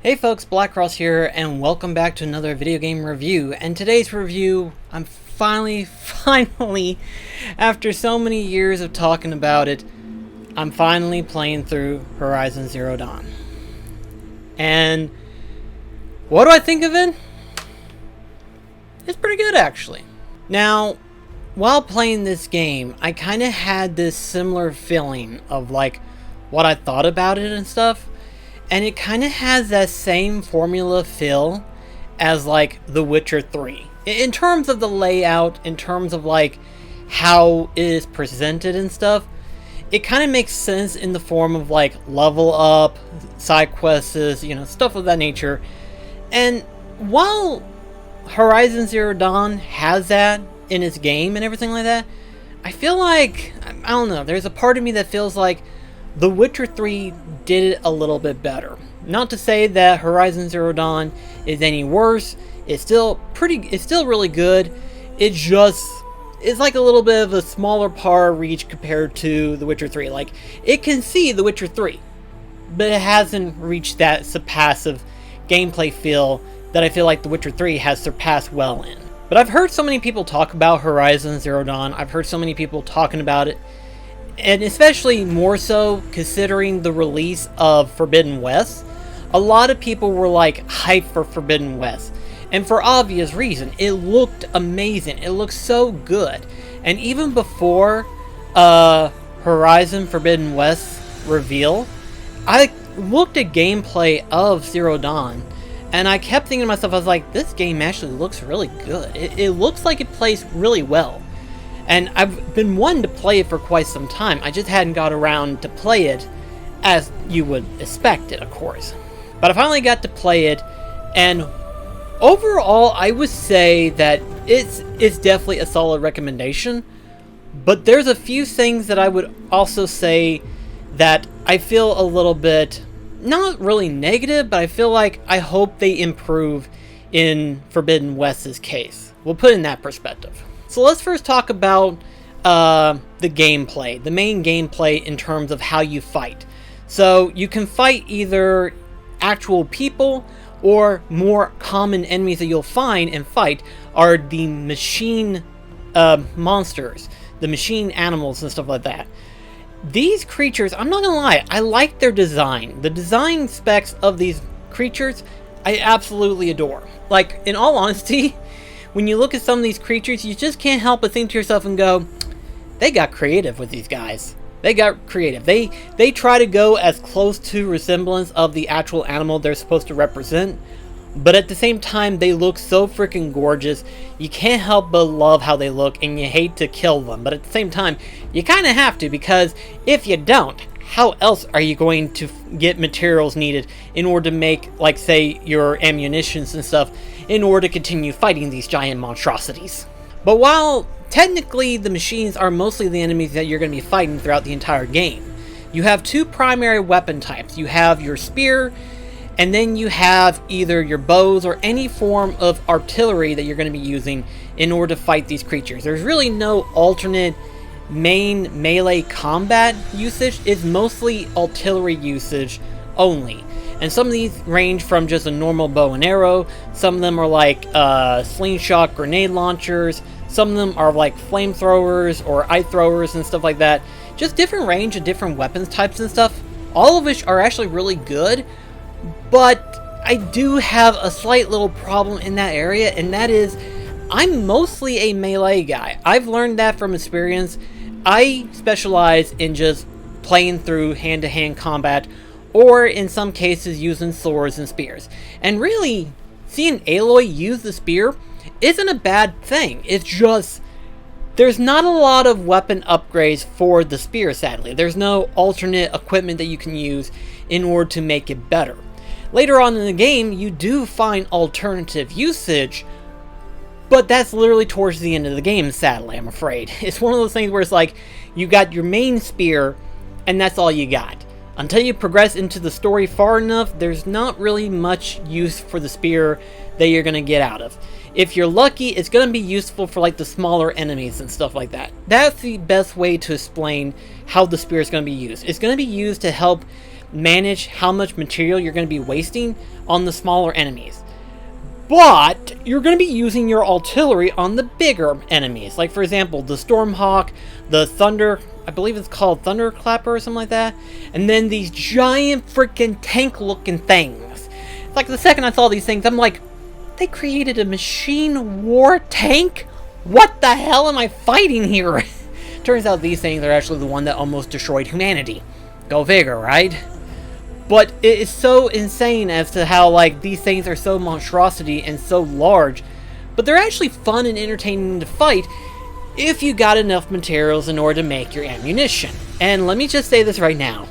Hey folks, Blackcross here, and welcome back to another video game review. And today's review, I'm finally, after so many years of talking about it, I'm finally playing through Horizon Zero Dawn. And what do I think of it? It's pretty good, actually. Now, while playing this game, I kind of had this similar feeling of like what I thought about it and stuff. And it kind of has that same formula feel as like The Witcher 3. In terms of the layout, in terms of like how it is presented and stuff, it kind of makes sense in the form of like level up, side quests, stuff of that nature. And while Horizon Zero Dawn has that in its game and everything like that, I feel like, I don't know, there's a part of me that feels like The Witcher 3 did it a little bit better. Not to say that Horizon Zero Dawn is any worse. It's still really good. It's like a little bit of a smaller par reach compared to The Witcher 3. Like, it can see The Witcher 3, but it hasn't reached that surpassive gameplay feel that I feel like The Witcher 3 has surpassed well in. But I've heard so many people talk about Horizon Zero Dawn. I've heard so many people talking about it. And especially more so considering the release of Forbidden West, a lot of people were like hyped for Forbidden West. And for obvious reason, it looked amazing. It looked so good. And even before Horizon Forbidden West reveal, I looked at gameplay of Zero Dawn, and I kept thinking to myself, I was like, this game actually looks really good. It looks like it plays really well. And I've been wanting to play it for quite some time. I just hadn't got around to play it as you would expect it, of course. But I finally got to play it, and overall, I would say that it's definitely a solid recommendation. But there's a few things that I would also say that I feel a little bit, not really negative, but I feel like I hope they improve in Forbidden West's case. We'll put it in that perspective. So let's first talk about the gameplay, the main gameplay in terms of how you fight. So you can fight either actual people, or more common enemies that you'll find and fight are the machine monsters, the machine animals and stuff like that. These creatures, I'm not gonna lie, I like their design. The design specs of these creatures, I absolutely adore. Like, in all honesty, when you look at some of these creatures, you just can't help but think to yourself and go, they got creative with these guys. They got creative. They try to go as close to resemblance of the actual animal they're supposed to represent, but at the same time, they look so freaking gorgeous. You can't help but love how they look, and you hate to kill them, but at the same time, you kind of have to, because if you don't, how else are you going to get materials needed in order to make, like, say, your ammunitions and stuff, in order to continue fighting these giant monstrosities? But while technically the machines are mostly the enemies that you're going to be fighting throughout the entire game, you have two primary weapon types. You have your spear, and then you have either your bows or any form of artillery that you're going to be using in order to fight these creatures. There's really no alternate main melee combat usage. It's mostly artillery usage only. And some of these range from just a normal bow and arrow. Some of them are like slingshot grenade launchers. Some of them are like flamethrowers or ice throwers and stuff like that. Just different range of different weapons types and stuff. All of which are actually really good. But I do have a slight little problem in that area, and that is, I'm mostly a melee guy. I've learned that from experience. I specialize in just playing through hand-to-hand combat, or in some cases using swords and spears. And really, seeing Aloy use the spear isn't a bad thing. It's just, there's not a lot of weapon upgrades for the spear, sadly. There's no alternate equipment that you can use in order to make it better. Later on in the game, you do find alternative usage, but that's literally towards the end of the game, sadly, I'm afraid. It's one of those things where it's like, you got your main spear, and that's all you got. Until you progress into the story far enough, there's not really much use for the spear that you're going to get out of. If you're lucky, it's going to be useful for like the smaller enemies and stuff like that. That's the best way to explain how the spear is going to be used. It's going to be used to help manage how much material you're going to be wasting on the smaller enemies. But you're going to be using your artillery on the bigger enemies. Like, for example, the Stormhawk, the Thunder, I believe it's called Thunderclapper or something like that. And then these giant freaking tank-looking things. It's like the second I saw these things, I'm like, they created a machine war tank? What the hell am I fighting here? Turns out these things are actually the one that almost destroyed humanity. Go figure, right? But it is so insane as to how, like, these things are so monstrosity and so large, but they're actually fun and entertaining to fight if you got enough materials in order to make your ammunition. And let me just say this right now.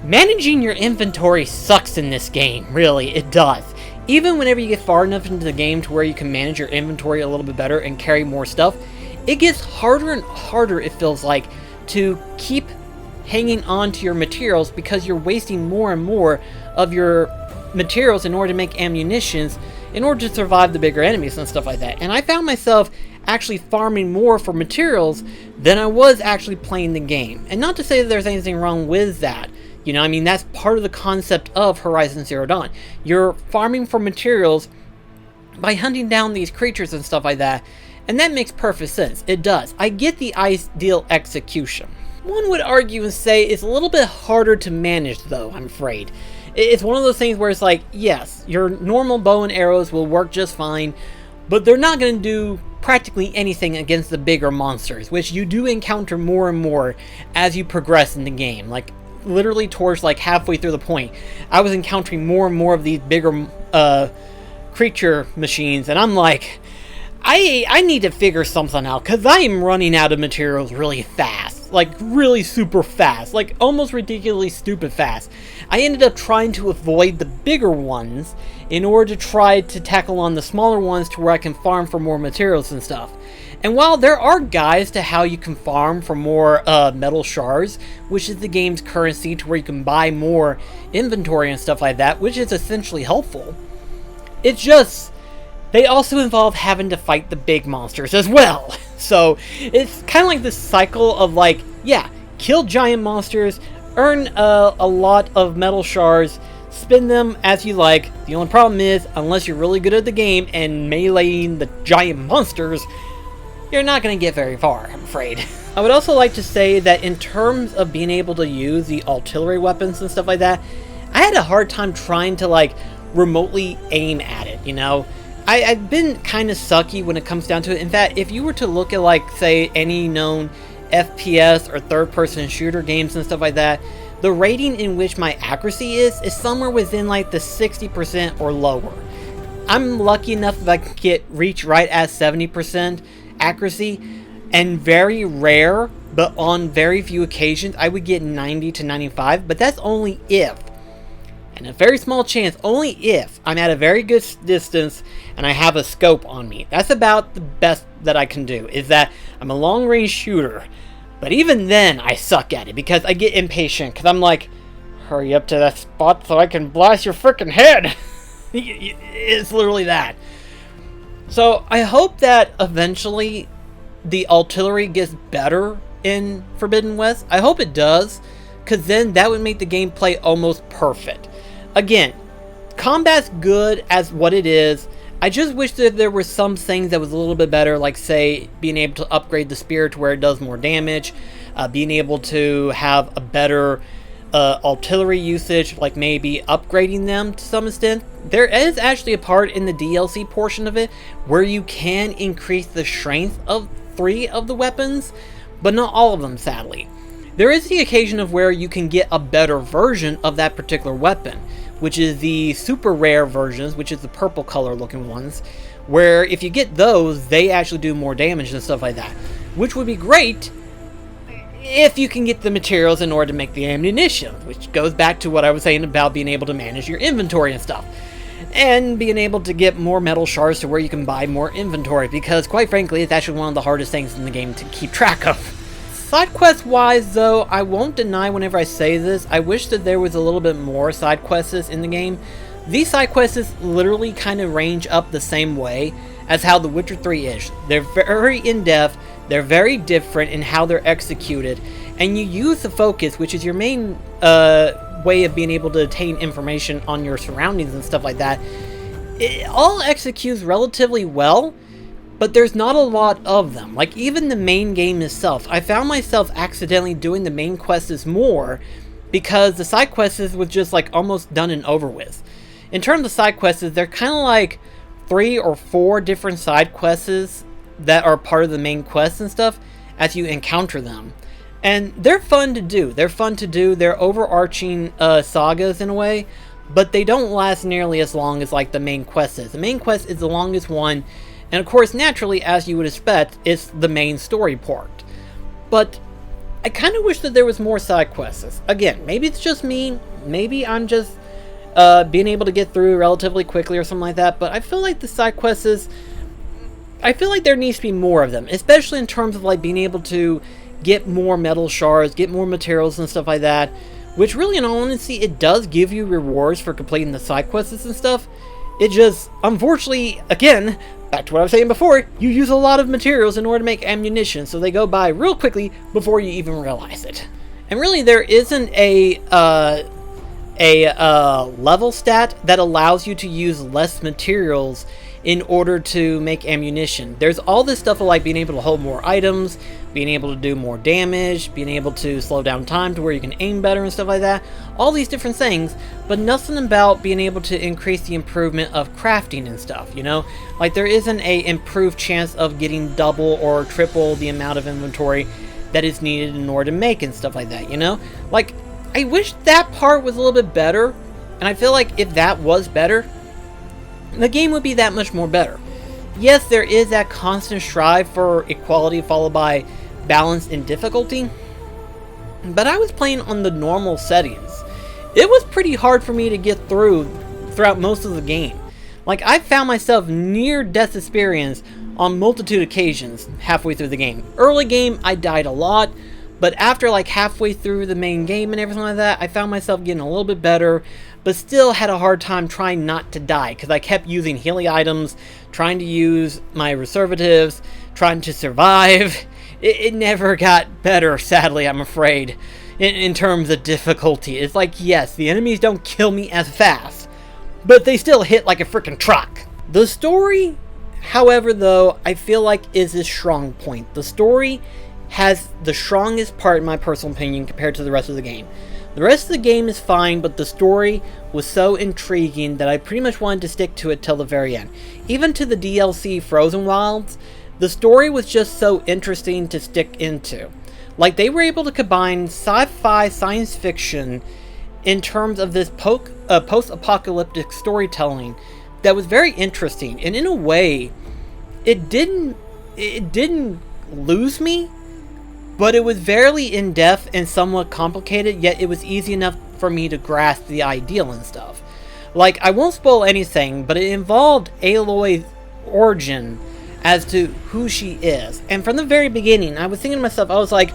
Managing your inventory sucks in this game, really, it does. Even whenever you get far enough into the game to where you can manage your inventory a little bit better and carry more stuff, it gets harder and harder, it feels like, to keep hanging on to your materials because you're wasting more and more of your materials in order to make ammunitions in order to survive the bigger enemies and stuff like that. And I found myself actually farming more for materials than I was actually playing the game. And not to say that there's anything wrong with that. You know, I mean, that's part of the concept of Horizon Zero Dawn. You're farming for materials by hunting down these creatures and stuff like that. And that makes perfect sense. It does. I get the ideal execution. One would argue and say it's a little bit harder to manage, though, I'm afraid. It's one of those things where it's like, yes, your normal bow and arrows will work just fine, but they're not going to do practically anything against the bigger monsters, which you do encounter more and more as you progress in the game. Like, literally towards, like, halfway through the point, I was encountering more and more of these bigger creature machines, and I'm like, I need to figure something out, because I am running out of materials really fast. Like, really super fast. Like, almost ridiculously stupid fast. I ended up trying to avoid the bigger ones in order to try to tackle on the smaller ones to where I can farm for more materials and stuff. And while there are guides to how you can farm for more metal shards, which is the game's currency to where you can buy more inventory and stuff like that, which is essentially helpful, it's just, they also involve having to fight the big monsters as well. So it's kind of like this cycle of, like, yeah, kill giant monsters, earn a lot of metal shards, spin them as you like. The only problem is, unless you're really good at the game and meleeing the giant monsters, you're not going to get very far, I'm afraid. I would also like to say that in terms of being able to use the artillery weapons and stuff like that, I had a hard time trying to, like, remotely aim at it, you know? I've been kind of sucky when it comes down to it. In fact, if you were to look at, like, say, any known FPS or third-person shooter games and stuff like that, the rating in which my accuracy is somewhere within, like, the 60% or lower. I'm lucky enough if I can reach right at 70% accuracy, and very rare, but on very few occasions, I would get 90 to 95, but that's only if. And a very small chance, only if I'm at a very good distance and I have a scope on me. That's about the best that I can do, is that I'm a long-range shooter. But even then, I suck at it because I get impatient, because I'm like, hurry up to that spot so I can blast your freaking head. It's literally that. So I hope that eventually the artillery gets better in Forbidden West. I hope it does, because then that would make the gameplay almost perfect. Again, combat's good as what it is. I just wish that there were some things that was a little bit better, like, say, being able to upgrade the spear to where it does more damage, being able to have a better artillery usage, like maybe upgrading them to some extent. There is actually a part in the DLC portion of it where you can increase the strength of 3 of the weapons, but not all of them, sadly. There is the occasion of where you can get a better version of that particular weapon, which is the super rare versions, which is the purple color looking ones, where if you get those, they actually do more damage and stuff like that, which would be great if you can get the materials in order to make the ammunition, which goes back to what I was saying about being able to manage your inventory and stuff, and being able to get more metal shards to where you can buy more inventory, because quite frankly, it's actually one of the hardest things in the game to keep track of. Side quest wise, though, I won't deny whenever I say this, I wish that there was a little bit more side quests in the game. These side quests literally kind of range up the same way as how The Witcher 3 is. They're very in-depth, they're very different in how they're executed, and you use the focus, which is your main way of being able to attain information on your surroundings and stuff like that, it all executes relatively well, but there's not a lot of them. Like, even the main game itself, I found myself accidentally doing the main quests more because the side quests was just like almost done and over with. In terms of side quests, they're kind of like 3 or 4 different side quests that are part of the main quest and stuff as you encounter them. And they're fun to do. They're overarching sagas in a way, but they don't last nearly as long as like the main quest is. The main quest is the longest one, and of course, naturally, as you would expect, it's the main story part. But I kind of wish that there was more side quests. Again, maybe it's just me. Maybe I'm just being able to get through relatively quickly or something like that. But I feel like the side quests, I feel like there needs to be more of them, especially in terms of like being able to get more metal shards, get more materials and stuff like that. Which really, in all honesty, it does give you rewards for completing the side quests and stuff. It just, unfortunately, again, back to what I was saying before, you use a lot of materials in order to make ammunition, so they go by real quickly before you even realize it. And really, there isn't a level stat that allows you to use less materials in order to make ammunition. There's all this stuff of like being able to hold more items, being able to do more damage, being able to slow down time to where you can aim better and stuff like that. All these different things, but nothing about being able to increase the improvement of crafting and stuff, you know? Like, there isn't a improved chance of getting double or triple the amount of inventory that is needed in order to make and stuff like that, you know? Like, I wish that part was a little bit better, and I feel like if that was better, the game would be that much more better. Yes, there is that constant strive for equality followed by balance and difficulty, but I was playing on the normal settings. It was pretty hard for me to get throughout most of the game. Like, I found myself near death experience on multitude occasions halfway through the game. Early game, I died a lot, but after like halfway through the main game and everything like that, I found myself getting a little bit better, but still had a hard time trying not to die because I kept using healing items, trying to use my reservatives, trying to survive. It never got better, sadly, I'm afraid, in terms of difficulty. It's like, yes, the enemies don't kill me as fast, but they still hit like a freaking truck. The story, however, though, I feel like is a strong point. The story has the strongest part, in my personal opinion, compared to the rest of the game. The rest of the game is fine, but the story was so intriguing that I pretty much wanted to stick to it till the very end. Even to the DLC Frozen Wilds, the story was just so interesting to stick into. Like, they were able to combine sci-fi science fiction in terms of this post-apocalyptic storytelling that was very interesting. And in a way, it didn't lose me, but it was very in-depth and somewhat complicated, yet it was easy enough for me to grasp the ideal and stuff. Like, I won't spoil anything, but it involved Aloy's origin as to who she is. And from the very beginning, I was thinking to myself, I was like,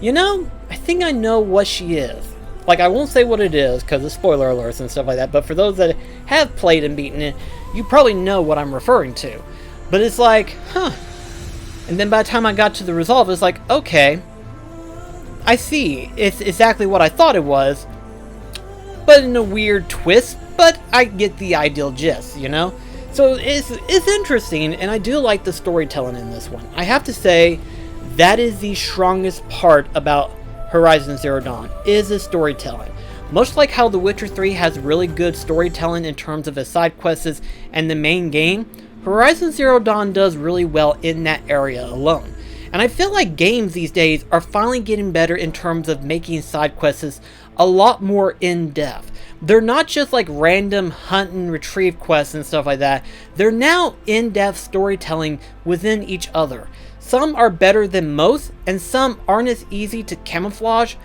you know, I think I know what she is. Like, I won't say what it is, because of spoiler alerts and stuff like that, but for those that have played and beaten it, you probably know what I'm referring to. But it's like, huh. And then by the time I got to the resolve, it's like, okay, I see. It's exactly what I thought it was, but in a weird twist, but I get the ideal gist, you know? So it's interesting, and I do like the storytelling in this one. I have to say, that is the strongest part about Horizon Zero Dawn, is the storytelling. Much like how The Witcher 3 has really good storytelling in terms of the side quests and the main game, Horizon Zero Dawn does really well in that area alone. And I feel like games these days are finally getting better in terms of making side quests a lot more in-depth. They're not just like random hunt and retrieve quests and stuff like that. They're now in-depth storytelling within each other. Some are better than most, and some aren't as easy to camouflage,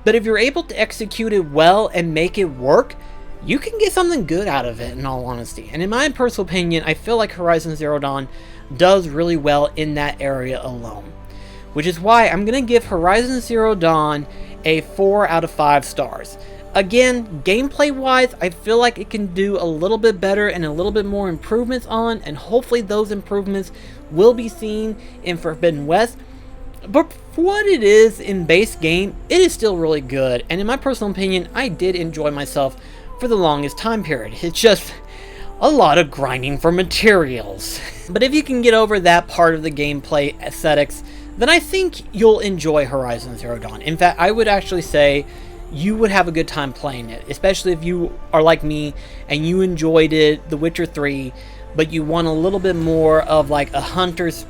but if you're able to execute it well and make it work, you can get something good out of it, in all honesty. And in my personal opinion, I feel like Horizon Zero Dawn does really well in that area alone. Which is why I'm going to give Horizon Zero Dawn a 4 out of 5 stars. Again, gameplay-wise, I feel like it can do a little bit better and a little bit more improvements on, and hopefully those improvements will be seen in Forbidden West. But For what it is in base game, it is still really good, and in my personal opinion, I did enjoy myself for the longest time period. It's just a lot of grinding for materials. But if you can get over that part of the gameplay aesthetics, then I think you'll enjoy Horizon Zero Dawn. In fact, I would actually say you would have a good time playing it, especially if you are like me and you enjoyed it, The Witcher 3, but you want a little bit more of like a hunter's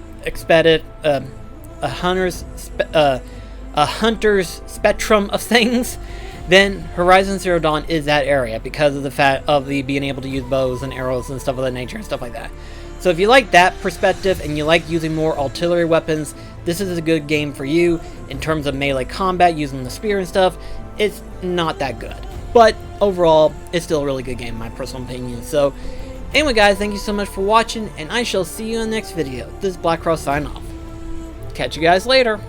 spectrum of things. Then Horizon Zero Dawn is that area because of the fact of the being able to use bows and arrows and stuff of that nature and stuff like that. So if you like that perspective and you like using more artillery weapons, this is a good game for you. In terms of melee combat, using the spear and stuff, it's not that good. But overall, it's still a really good game in my personal opinion. So anyway guys, thank you so much for watching, and I shall see you in the next video. This is Black Cross signing off. Catch you guys later.